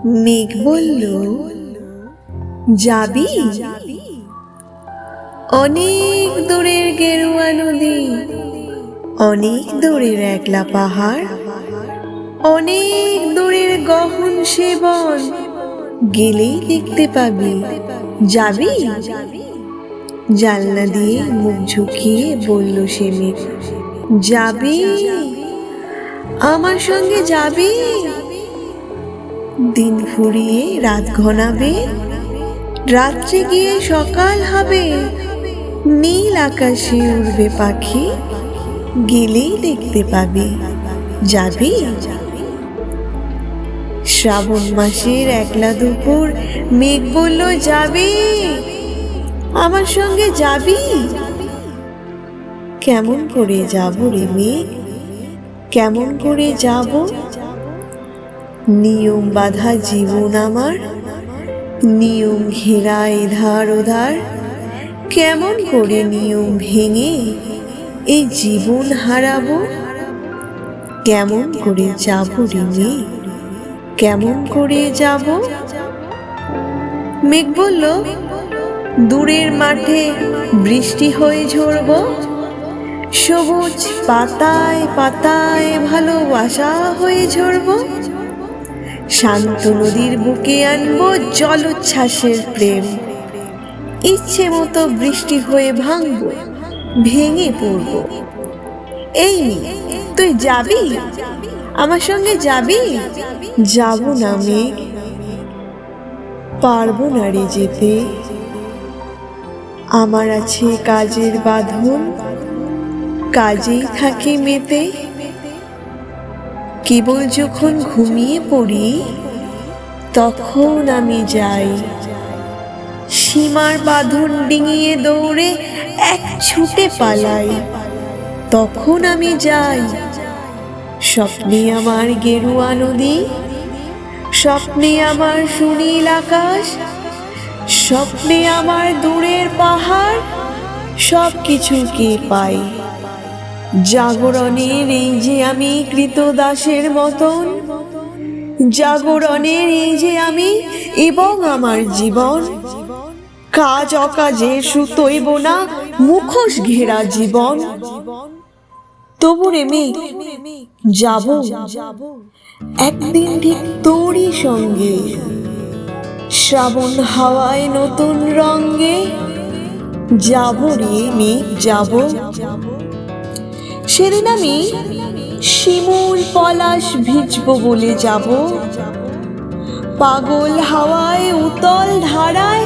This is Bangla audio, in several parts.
মেঘ বলল, যাবি? অনেক দূরের গেরুয়া নদী, অনেক দূরের একলা পাহাড়, অনেক দূরের গহন সে বন, গেলেই দেখতে পাবি। যাবি? জানলা দিয়ে মুখ ঝুঁকিয়ে বলল সে মেঘ, যাবি? আমার সঙ্গে যাবি? দিন ফুরিয়ে রাত ঘনাবে, রাত্রে গিয়ে সকাল হবে, নীল আকাশে উড়বে পাখি, গেলেই দেখতে পাবি। যাবি? শ্রাবণ মাসের একলা দুপুর মেঘ বলল, যাবি? আমার সঙ্গে যাবি? কেমন করে যাব রে মেঘ, কেমন করে যাব? নিয়ম বাঁধা জীবন আমার, নিয়ম ঘেরা এধার ওধার, কেমন করে নিয়ম ভেঙে এই জীবন হারাবো? কেমন করে যাব রে মেঘ, কেমন করে যাব? মেঘ বলল, দূরের মাঠে বৃষ্টি হয়ে ঝরব, সবুজ পাতায় পাতায় ভালোবাসা হয়ে ঝরব, শান্ত নদীর বুকে আনবো জলোচ্ছ্বাসের প্রেম, ইচ্ছে মতো বৃষ্টি হয়ে ভাঙবো, ভেঙে পড়বো। এই তুই যাবি? আমার সঙ্গে যাবি? যাব না মেঘ, পারবো না রে যেতে, আমার আছে কাজের বাঁধন, কাজেই থাকি মেতে। কেবল যখন ঘুমিয়ে পড়ি তখন আমি যাই, সীমার বাঁধন ডিঙিয়ে দৌড়ে এক ছুটে পালাই, তখন আমি যাই। স্বপ্নে আমার গেরুয়া নদী, স্বপ্নে আমার সুনীল আকাশ, স্বপ্নে আমার দূরের পাহাড়, সব কিছুকে পাই। জাগরণের এই যে আমি কৃতদাসের মতন, জাগরণের এই যে আমি এবং আমার জীবন, কাজ অকাজের সুতোয় বোনা মুখোশ ঘেরা জীবন। তবু রে মেঘ যাব, একদিন ঠিক তোরই সঙ্গে, শ্রাবণ হাওয়ায় নতুন রঙে। যাব রে মেঘ যাব, সেদিন আমি শিমুল পলাশ ভিজবো বলে যাব, পাগল হাওয়ায় উতল ধারায়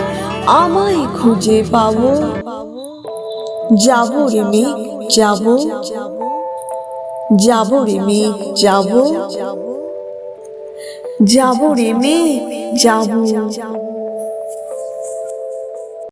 আমায় খুঁজে পাবো। যাব রে মেঘ যাব, যাব রে মেঘ যাব, যাব রে মেঘ যাব।